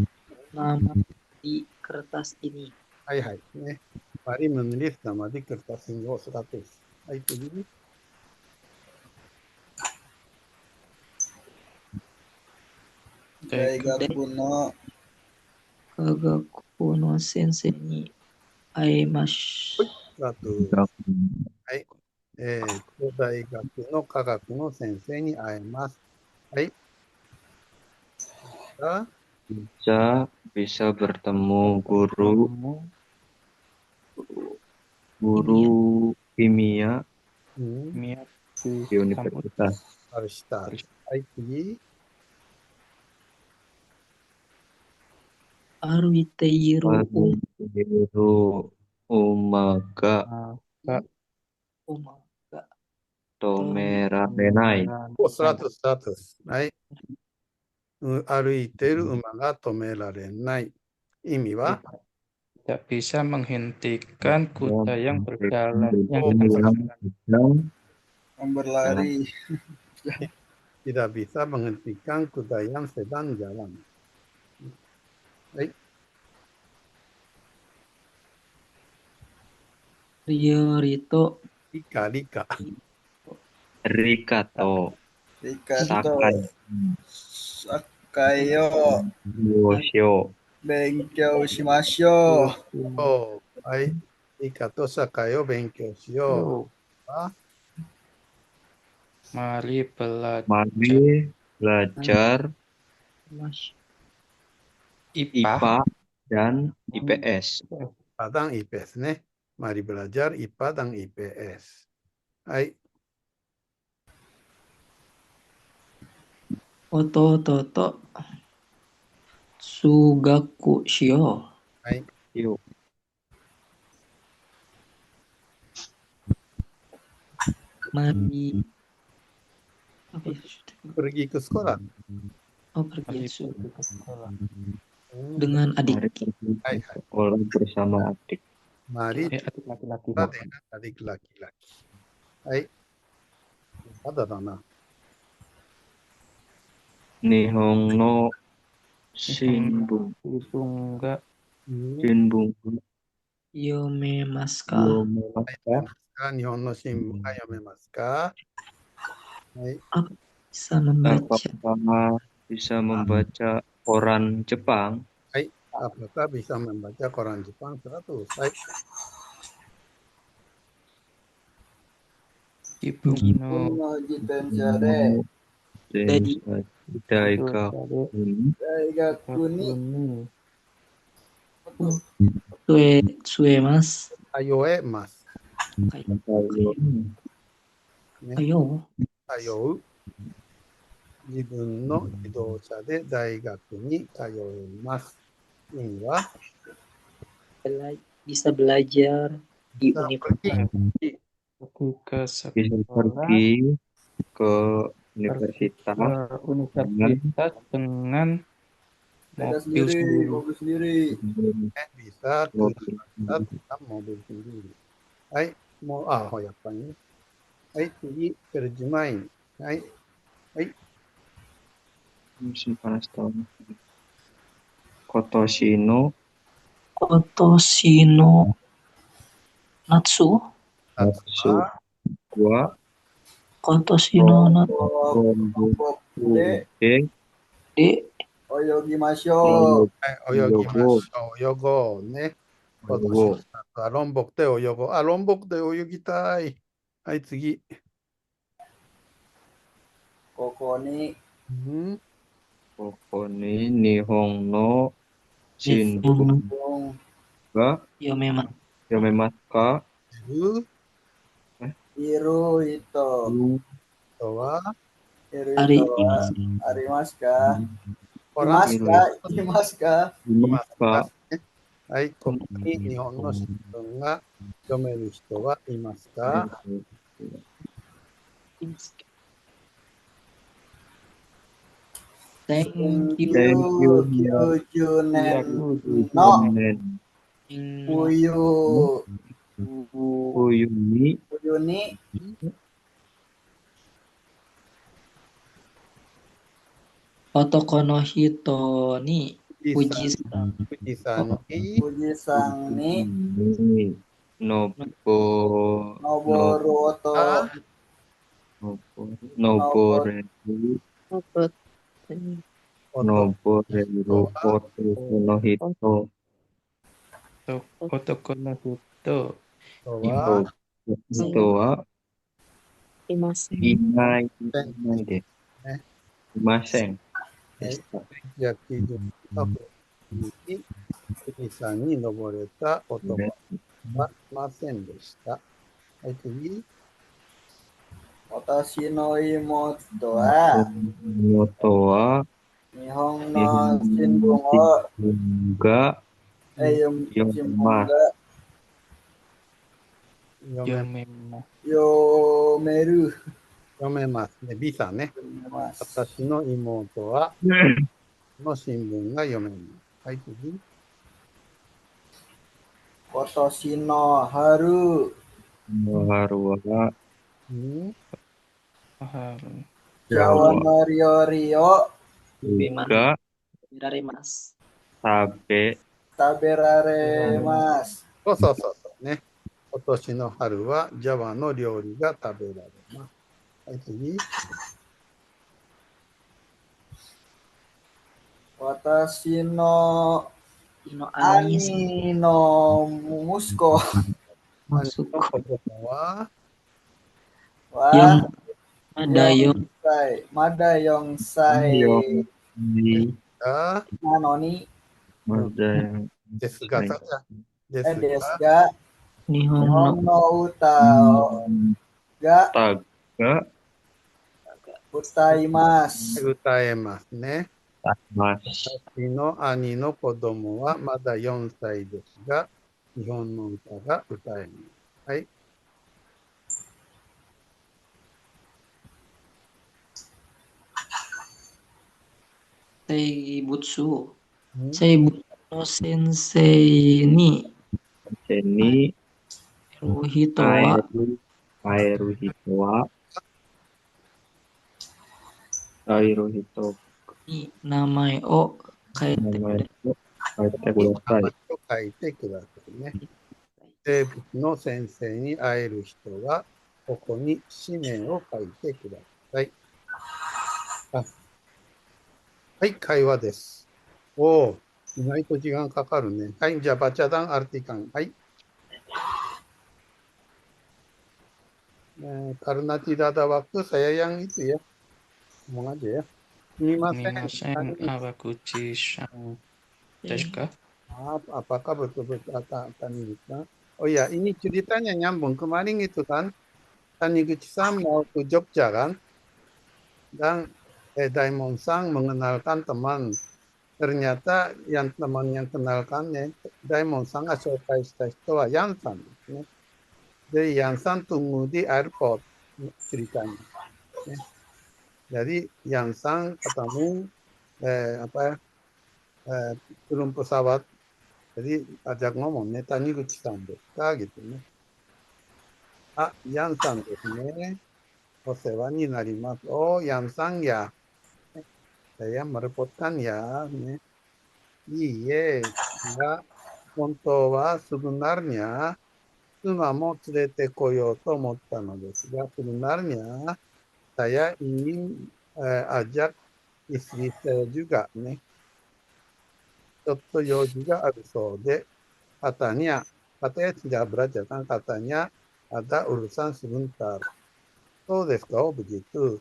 nama di kertas ini. う。はいはい。ね。Mari menulis nama di kertas ini. 100。はい、次。 Daigaku no Kagaku no sensei ni aemasu. 100。はい。大学の科学の先生に会えます。はい。Bisa bertemu guru kimia Kimia di universitas. あるした。はい、次。 Aruiteiru Guru Umaga umaga. Tomera Renai. お、スタート、スタート。はい。歩いている馬が止められない。意味は Tidak bisa menghentikan kuda yang berjalan. berlari. tidak bisa menghentikan kuda yang sedang jalan. はい。 Ryorito Rika, Rika. Rikato. Rikato. Sakai. Sakayo. Yoshio. Benkyou shimashou. Oh, はい。理科と社会を勉強しよ Yo, う。あ mari belajar Mari belajar Mas IPA dan IPS. IPA dan IPS ね。Mari belajar IPA dan IPS. はい。 Otototo Sugaku shio. はい。 Yuk. Mari apa ya? Pergi ke sekolah. Oh, pergi mari su- pergi ke sekolah. dengan Mari adik. pergi Hai, ke sekolah bersama adik. Mari Adik laki-laki. kita dengan adik laki-laki. はい。まだだな。 Nihon no Shinbun. Bunga Shinbun. Yome maska. Yomemasa. 日本の新聞が読めますか？はい。 Bisa membaca. Apakah bisa membaca koran Jepang? はい。Apakah bisa membaca koran Jepang 100? はい。 Ibu No jitensha de. Daigaku Daigaku ni. Suemas. Ayoe mas. Ayo. 通う。自分の自動車で大学に通います。意味は Bisa belajar di bisa universitas. pergi. pergi ke bisa sekolah, pergi ke universitas universitas dengan Sepeda mobil sendiri, sendiri. mobil sendiri. Bisa ke universitas dengan mobil sendiri. Hai. Mau yaっぱりね。はい。次、terjemahin. はい。はい。 musim panas tahun Kotoshino Otoshino Natsu. Natsu wa Otoshino Natsu. Kelompok de. De. Oyogimashou. はい。泳ぎましょう。泳ごうね。今年の夏はロンボクで泳ごう。あ、ロンボクで泳ぎたい。はい、次。ここにうん。ここに日本の新聞 Nihon が Yomema 読めますか？いる人、人は、いる Ari 人はありますか？い orang ますか？いますか？いますか？はい、ここに日本の新聞が読める人はいますか？ Thank you Thank you. 1990年のIng 冬冬ににOtoko no hito ni 富 Fuji 士山に富士山にの登る音あ登れる男男の人男の人、は人はいないです。いませんでした。1990年に富士山に登れた男はいませんでした。はい、次。私の妹は妹は日本日の本新聞のを新聞が読読めます。読め読めますね。B さんね。ます。私の妹はの新聞が読めます。はい、次。今年の春春はうんジャワの料理をが Mirarimasu 食べられます。そうそうそうそうね。今年の春はジャワの料理が食べられます。はい、次。私の Ino Anis 兄の息子 Masuk 子供はは Yang ada yang まだ4歳がなのにですが、ですですが、が、日 Nihon 本 no の歌がが歌います。歌えますね。ます私の兄の子供はまだ4歳ですが、日本の歌が歌えます。はい。Seibutsu うん Seibutsu no Sensei ni に Hirohito 会 wa える人は会える人 ni namae o 名 kaete 前を書いてください。と書いてくださいね。生物の先生に会える人は、ここに氏名を書いてください。はい、会話です。おお、意外と時間かかるね。はい、じゃあ、バチャダン、アルティカン。はい。karena tidak ada waktu, saya yang itu ya. Ngomong aja ya. Sumimasen. Abakuchi-san desu ka? Maaf, apakah betul-betul Taniguchi? Oh ya, ini ceritanya nyambung. Kemarin itu kan, Taniguchi-san mau ke Jogja kan, dan Daimon-san mengenalkan teman. Ternyata yang teman yang kenalkannya, Daimon-sanが紹介した人はヤンさんですね。で、ヤンさんtunggu di airport ceritanya. Jadi Yan Sang ketemu turun pesawat, jadi ajak ngomong nih Taniguchi-san desu ka gitu nih. Ah, Yan Sang desu ne. Osewa ni narimasu. Oh, Yan Sang ya. Saya merepotkan ya. Nih. Iye, enggak. Hontou wa sebenarnya Tsuma mo tsurete koyou to omotta no desu ga, sebenarnya saya ingin ajak istri saya juga nih. Yoji juga ada sode. Katanya tidak berat kan katanya ada urusan sebentar.そうですか、oh begitu.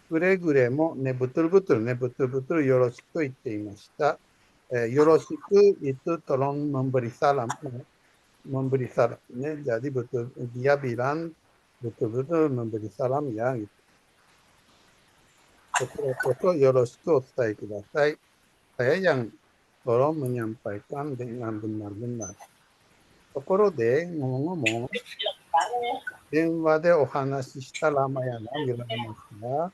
くれぐれもね、betul-betulね、betul-betul よろしくと言っていました。よろしくitu tolong memberi salam. Memberi salam. Jadi betul, dia bilang betul-betul memberi salam ya. Gitu. こちらこそよろしくお伝えください。Saya yang tolong menyampaikan dengan benar-benar. ところで、ngomong-ngomong, 電話でお話ししたラマヤナ見られますが、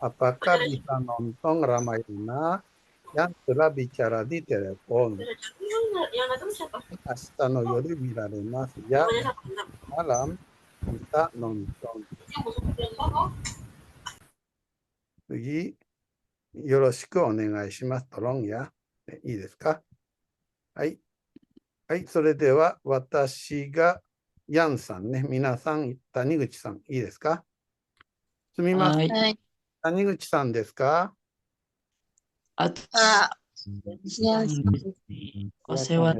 apakah bisa nonton Ramayana yang telah bicara di telepon? 明日の夜見られます。Ya, malam bisa nonton. 次、よろしくお願いします。Tolong ya. いいですか？はい。はい、それでは私がヤンさんね、皆さん、谷口さん、いいですか？すみません。はい。谷口さんですか？あ、Ya, お世話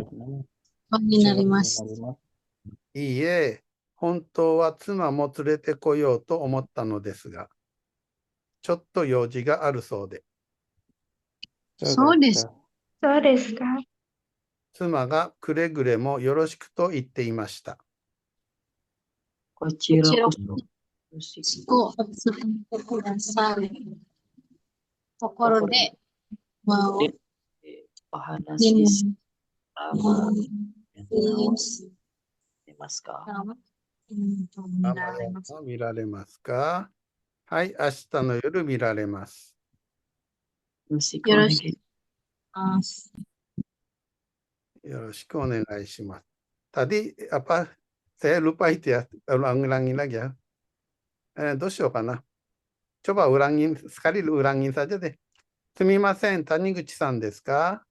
になります。いいえ、本当は妻も連れてこようと思ったのですが、ちょっと用事があるそうで、そうです。そうですか。妻がくれぐれもよろしくと言っていました。こちらこそ。お伝えください。ところで、お話ししたら出ますか？見られますか？はい、明日の夜見られます。よろしくお願いします。よろしくお願いします。Tadi apa? Saya lupa itu ya. Ulangi lagi ya. どうしようかな。coba ulangin sekali, ulangin saja deh. すみません、谷口さんですか？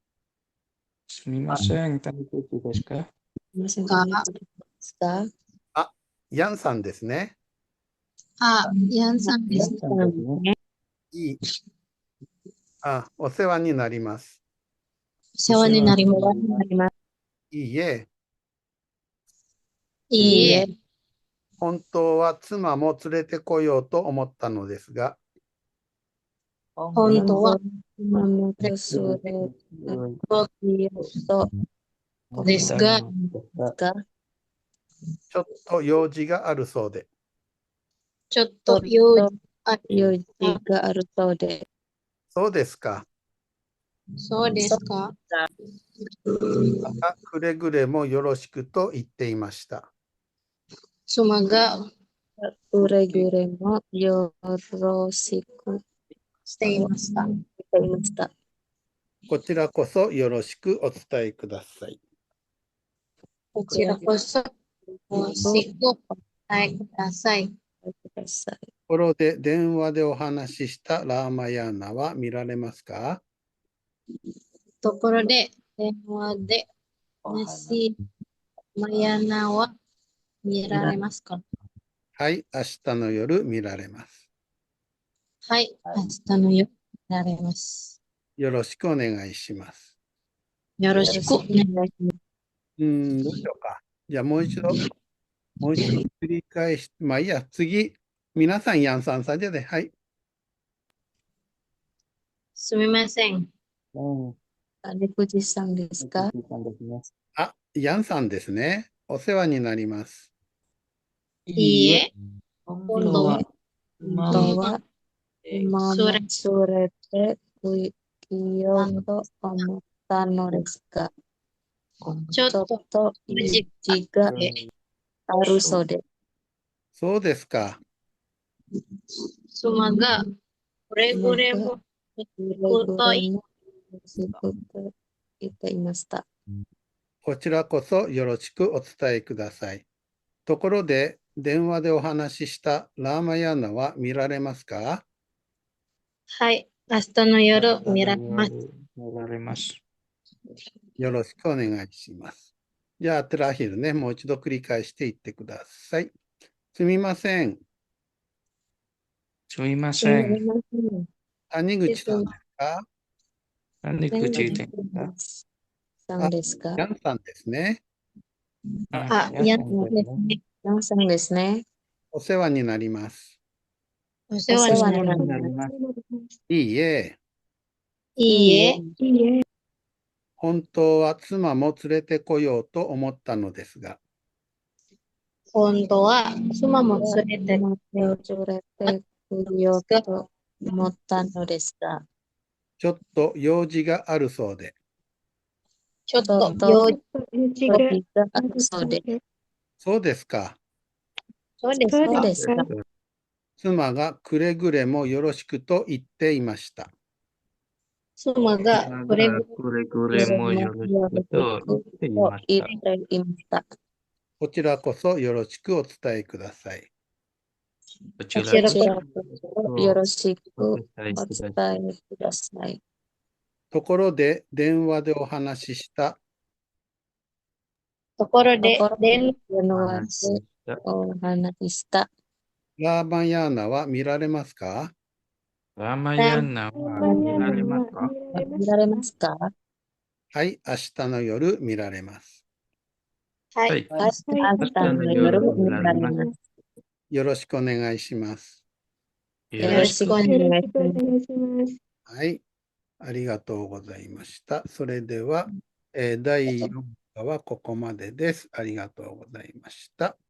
すみません、谷口ですか？あ、ヤンさんですね。あ、ヤンさんです。いい。あ、お世話になります。お世話になります。いいえ。いいえ。本当は妻も連れてこようと思ったのですが、本当はですが、ちょっと用事があるそうで、ちょっと用事があるそうで。そうですか。そうですか。くれぐれもよろしくと言っていました。妻がくれぐれもよろしくしていました。こちらこそよろしくお伝えください。こちらこそよろしくお伝えください。ところで電話でお話ししたラーマヤーナは見られますか？ところで電話で話しマヤナは見られますか？はい、明日の夜見られます。はい、明日の夜見られます。よろしくお願いします。よろしくお願いします。どうしようか。じゃあもう一度繰り返し、まあいいや、次、皆さんヤンさんさんで、はい。すみません。谷口さんですか？あ、ヤンさんですね。お世話になります。いいえ。本本当はそれで来ようと思ったのですが、ちょっと時があるそうで。そうですか。妻がくれぐれもこと言っていました。こちらこそよろしくお伝えください。ところで、電話でお話ししたラーマヤーナは見られますか？はい、明日の夜見られます。よろしくお願いします。じゃあ、テラヒルね、もう一度繰り返していってください。すみません。すみません。谷口さんですか？谷口さんですか？ヤンさんですね。あ、ヤンさんですね。4線ですね。お世話になります。お世話になりなりま。ますす。いいえ、いいえ、本当は妻も連れてこようと思ったのですが、本当は妻も連れてこようと思ったのですが、ちょっと用事があるそうで、ちょっと用事があるそうで、そうですか。そうですか。妻がくれぐれもよろしくと言っていました。妻がこれぐくれぐれもよろしくと言っていま言っした。ていました。こちらこそよろしくお伝えください。こちこちらこらこそよろしくおお伝えください。伝えください。ところで電話でお話ししたところで、電お話話しでしたお話ししたラーマヤーナは見られますか？ラーマヤンナは見られますか？見られますか？はい、明日の夜見られます。はい。明日の夜見られます。よろしくお願いします。よろしくお願いします。はい、ありがとうございました。それでは、第4課はここまでです。ありがとうございました。